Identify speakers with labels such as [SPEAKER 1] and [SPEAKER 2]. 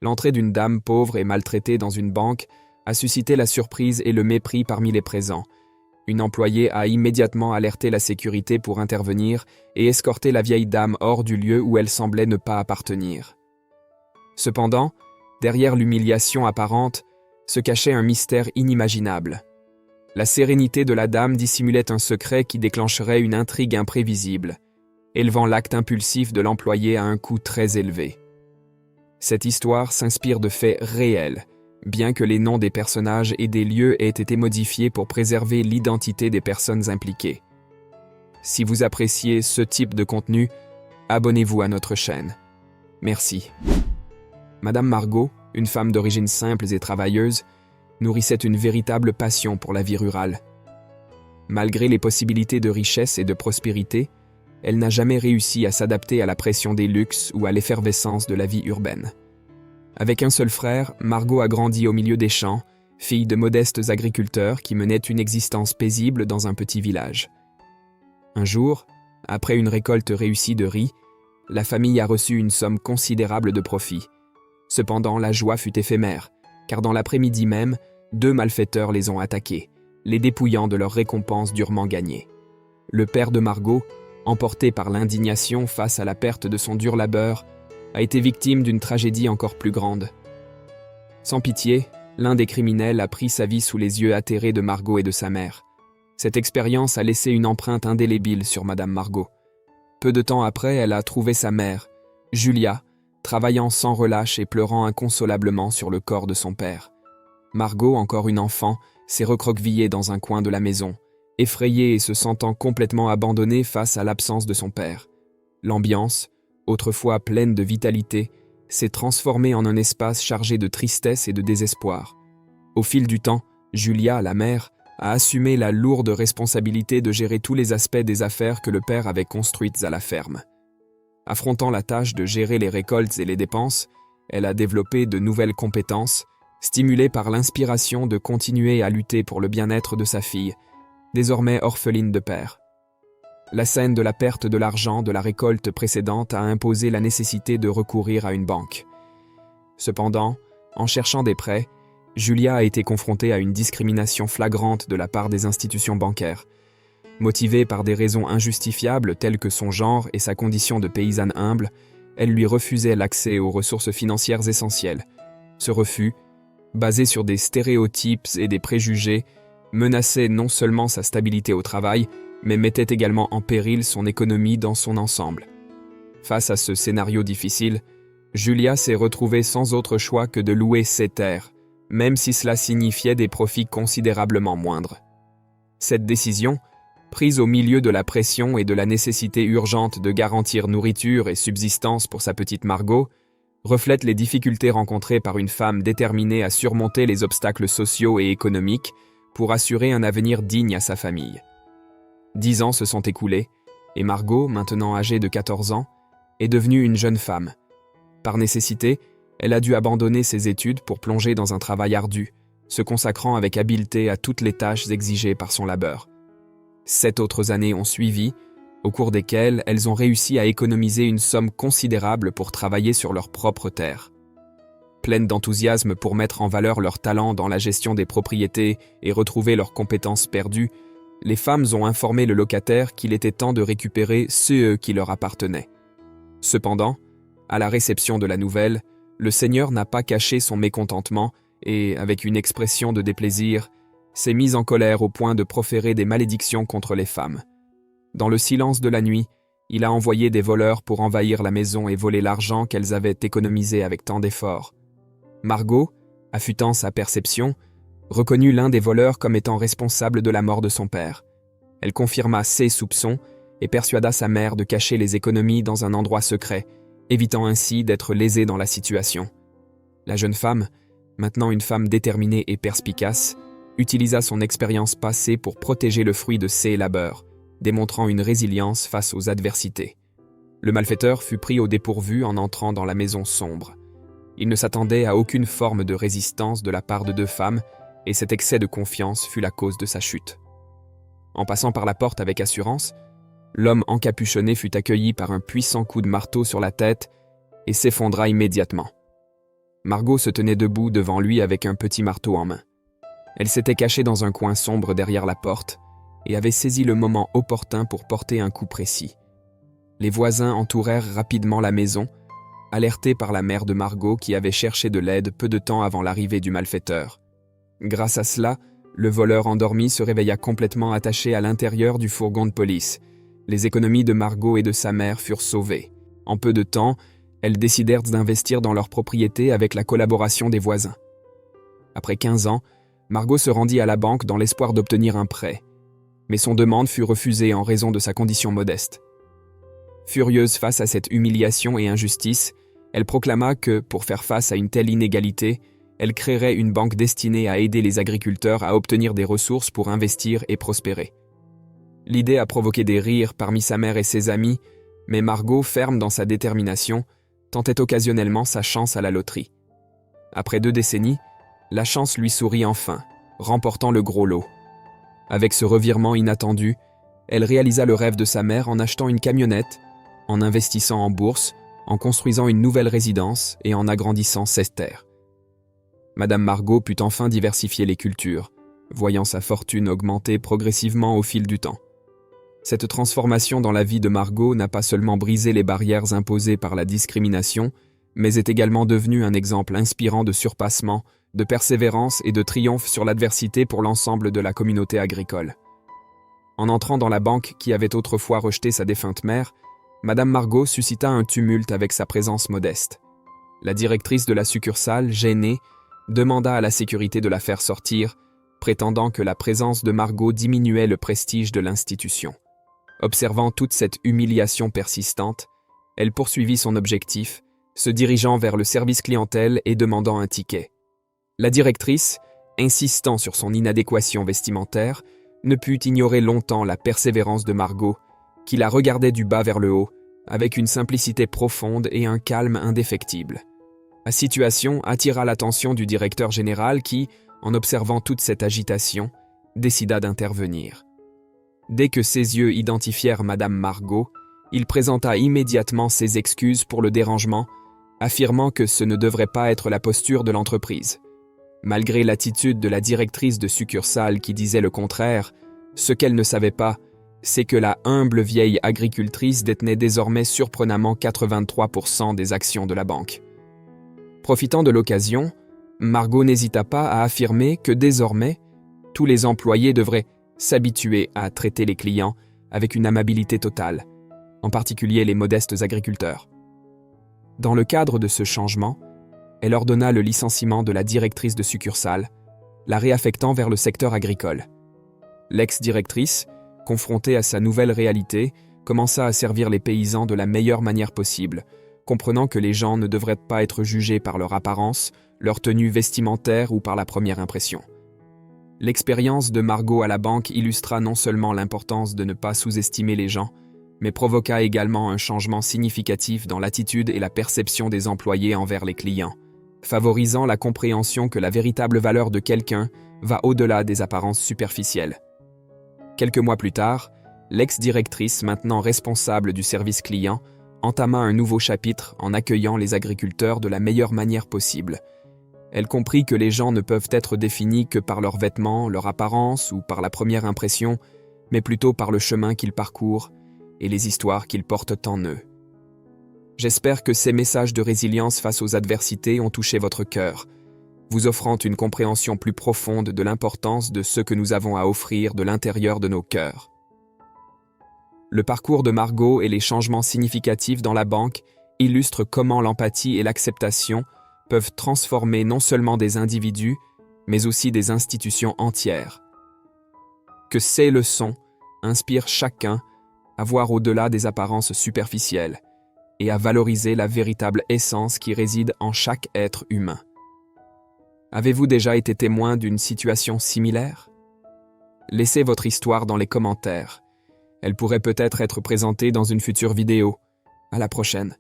[SPEAKER 1] L'entrée d'une dame pauvre et maltraitée dans une banque a suscité la surprise et le mépris parmi les présents. Une employée a immédiatement alerté la sécurité pour intervenir et escorter la vieille dame hors du lieu où elle semblait ne pas appartenir. Cependant, derrière l'humiliation apparente, se cachait un mystère inimaginable. La sérénité de la dame dissimulait un secret qui déclencherait une intrigue imprévisible, élevant l'acte impulsif de l'employé à un coût très élevé. Cette histoire s'inspire de faits réels, bien que les noms des personnages et des lieux aient été modifiés pour préserver l'identité des personnes impliquées. Si vous appréciez ce type de contenu, abonnez-vous à notre chaîne. Merci. Madame Margot, une femme d'origine simple et travailleuse, nourrissait une véritable passion pour la vie rurale. Malgré les possibilités de richesse et de prospérité, elle n'a jamais réussi à s'adapter à la pression des luxes ou à l'effervescence de la vie urbaine. Avec un seul frère, Margot a grandi au milieu des champs, fille de modestes agriculteurs qui menaient une existence paisible dans un petit village. Un jour, après une récolte réussie de riz, la famille a reçu une somme considérable de profit. Cependant, la joie fut éphémère, car dans l'après-midi même, 2 malfaiteurs les ont attaqués, les dépouillant de leur récompense durement gagnée. Le père de Margot, emporté par l'indignation face à la perte de son dur labeur, a été victime d'une tragédie encore plus grande. Sans pitié, l'un des criminels a pris sa vie sous les yeux atterrés de Margot et de sa mère. Cette expérience a laissé une empreinte indélébile sur Madame Margot. Peu de temps après, elle a trouvé sa mère, Julia, travaillant sans relâche et pleurant inconsolablement sur le corps de son père. Margot, encore une enfant, s'est recroquevillée dans un coin de la maison, effrayée et se sentant complètement abandonnée face à l'absence de son père. L'ambiance, autrefois pleine de vitalité, s'est transformée en un espace chargé de tristesse et de désespoir. Au fil du temps, Julia, la mère, a assumé la lourde responsabilité de gérer tous les aspects des affaires que le père avait construites à la ferme. Affrontant la tâche de gérer les récoltes et les dépenses, elle a développé de nouvelles compétences, stimulée par l'inspiration de continuer à lutter pour le bien-être de sa fille, désormais orpheline de père. La scène de la perte de l'argent de la récolte précédente a imposé la nécessité de recourir à une banque. Cependant, en cherchant des prêts, Julia a été confrontée à une discrimination flagrante de la part des institutions bancaires. Motivée par des raisons injustifiables telles que son genre et sa condition de paysanne humble, elle lui refusait l'accès aux ressources financières essentielles. Ce refus, basé sur des stéréotypes et des préjugés, menaçait non seulement sa stabilité au travail, mais mettait également en péril son économie dans son ensemble. Face à ce scénario difficile, Julia s'est retrouvée sans autre choix que de louer ses terres, même si cela signifiait des profits considérablement moindres. Cette décision, prise au milieu de la pression et de la nécessité urgente de garantir nourriture et subsistance pour sa petite Margot, reflète les difficultés rencontrées par une femme déterminée à surmonter les obstacles sociaux et économiques pour assurer un avenir digne à sa famille. 10 ans se sont écoulés, et Margot, maintenant âgée de 14 ans, est devenue une jeune femme. Par nécessité, elle a dû abandonner ses études pour plonger dans un travail ardu, se consacrant avec habileté à toutes les tâches exigées par son labeur. 7 autres années ont suivi, au cours desquelles elles ont réussi à économiser une somme considérable pour travailler sur leur propre terre. Pleines d'enthousiasme pour mettre en valeur leur talent dans la gestion des propriétés et retrouver leurs compétences perdues, les femmes ont informé le locataire qu'il était temps de récupérer ceux qui leur appartenaient. Cependant, à la réception de la nouvelle, le seigneur n'a pas caché son mécontentement et, avec une expression de déplaisir, s'est mis en colère au point de proférer des malédictions contre les femmes. Dans le silence de la nuit, il a envoyé des voleurs pour envahir la maison et voler l'argent qu'elles avaient économisé avec tant d'efforts. Margot, affûtant sa perception, reconnut l'un des voleurs comme étant responsable de la mort de son père. Elle confirma ses soupçons et persuada sa mère de cacher les économies dans un endroit secret, évitant ainsi d'être lésée dans la situation. La jeune femme, maintenant une femme déterminée et perspicace, utilisa son expérience passée pour protéger le fruit de ses labeurs, démontrant une résilience face aux adversités. Le malfaiteur fut pris au dépourvu en entrant dans la maison sombre. Il ne s'attendait à aucune forme de résistance de la part de 2 femmes, et cet excès de confiance fut la cause de sa chute. En passant par la porte avec assurance, l'homme encapuchonné fut accueilli par un puissant coup de marteau sur la tête et s'effondra immédiatement. Margot se tenait debout devant lui avec un petit marteau en main. Elle s'était cachée dans un coin sombre derrière la porte et avait saisi le moment opportun pour porter un coup précis. Les voisins entourèrent rapidement la maison, alertés par la mère de Margot qui avait cherché de l'aide peu de temps avant l'arrivée du malfaiteur. Grâce à cela, le voleur endormi se réveilla complètement attaché à l'intérieur du fourgon de police. Les économies de Margot et de sa mère furent sauvées. En peu de temps, elles décidèrent d'investir dans leur propriété avec la collaboration des voisins. Après 15 ans, Margot se rendit à la banque dans l'espoir d'obtenir un prêt. Mais son demande fut refusée en raison de sa condition modeste. Furieuse face à cette humiliation et injustice, elle proclama que, pour faire face à une telle inégalité, elle créerait une banque destinée à aider les agriculteurs à obtenir des ressources pour investir et prospérer. L'idée a provoqué des rires parmi sa mère et ses amis, mais Margot, ferme dans sa détermination, tentait occasionnellement sa chance à la loterie. Après 2 décennies, la chance lui sourit enfin, remportant le gros lot. Avec ce revirement inattendu, elle réalisa le rêve de sa mère en achetant une camionnette, en investissant en bourse, en construisant une nouvelle résidence et en agrandissant ses terres. Madame Margot put enfin diversifier les cultures, voyant sa fortune augmenter progressivement au fil du temps. Cette transformation dans la vie de Margot n'a pas seulement brisé les barrières imposées par la discrimination, mais est également devenue un exemple inspirant de surpassement, de persévérance et de triomphe sur l'adversité pour l'ensemble de la communauté agricole. En entrant dans la banque qui avait autrefois rejeté sa défunte mère, Madame Margot suscita un tumulte avec sa présence modeste. La directrice de la succursale, gênée, demanda à la sécurité de la faire sortir, prétendant que la présence de Margot diminuait le prestige de l'institution. Observant toute cette humiliation persistante, elle poursuivit son objectif, se dirigeant vers le service clientèle et demandant un ticket. La directrice, insistant sur son inadéquation vestimentaire, ne put ignorer longtemps la persévérance de Margot, qui la regardait du bas vers le haut, avec une simplicité profonde et un calme indéfectible. La situation attira l'attention du directeur général qui, en observant toute cette agitation, décida d'intervenir. Dès que ses yeux identifièrent Madame Margot, il présenta immédiatement ses excuses pour le dérangement, affirmant que ce ne devrait pas être la posture de l'entreprise. Malgré l'attitude de la directrice de succursale qui disait le contraire, ce qu'elle ne savait pas, c'est que la humble vieille agricultrice détenait désormais surprenamment 83% des actions de la banque. Profitant de l'occasion, Margot n'hésita pas à affirmer que désormais, tous les employés devraient s'habituer à traiter les clients avec une amabilité totale, en particulier les modestes agriculteurs. Dans le cadre de ce changement, elle ordonna le licenciement de la directrice de succursale, la réaffectant vers le secteur agricole. L'ex-directrice, confrontée à sa nouvelle réalité, commença à servir les paysans de la meilleure manière possible, comprenant que les gens ne devraient pas être jugés par leur apparence, leur tenue vestimentaire ou par la première impression. L'expérience de Margot à la banque illustra non seulement l'importance de ne pas sous-estimer les gens, mais provoqua également un changement significatif dans l'attitude et la perception des employés envers les clients, favorisant la compréhension que la véritable valeur de quelqu'un va au-delà des apparences superficielles. Quelques mois plus tard, l'ex-directrice, maintenant responsable du service client, entama un nouveau chapitre en accueillant les agriculteurs de la meilleure manière possible. Elle comprit que les gens ne peuvent être définis que par leurs vêtements, leur apparence ou par la première impression, mais plutôt par le chemin qu'ils parcourent et les histoires qu'ils portent en eux. J'espère que ces messages de résilience face aux adversités ont touché votre cœur, vous offrant une compréhension plus profonde de l'importance de ce que nous avons à offrir de l'intérieur de nos cœurs. Le parcours de Margot et les changements significatifs dans la banque illustrent comment l'empathie et l'acceptation peuvent transformer non seulement des individus, mais aussi des institutions entières. Que ces leçons inspirent chacun à voir au-delà des apparences superficielles et à valoriser la véritable essence qui réside en chaque être humain. Avez-vous déjà été témoin d'une situation similaire? Laissez votre histoire dans les commentaires. Elle pourrait peut-être être présentée dans une future vidéo. À la prochaine.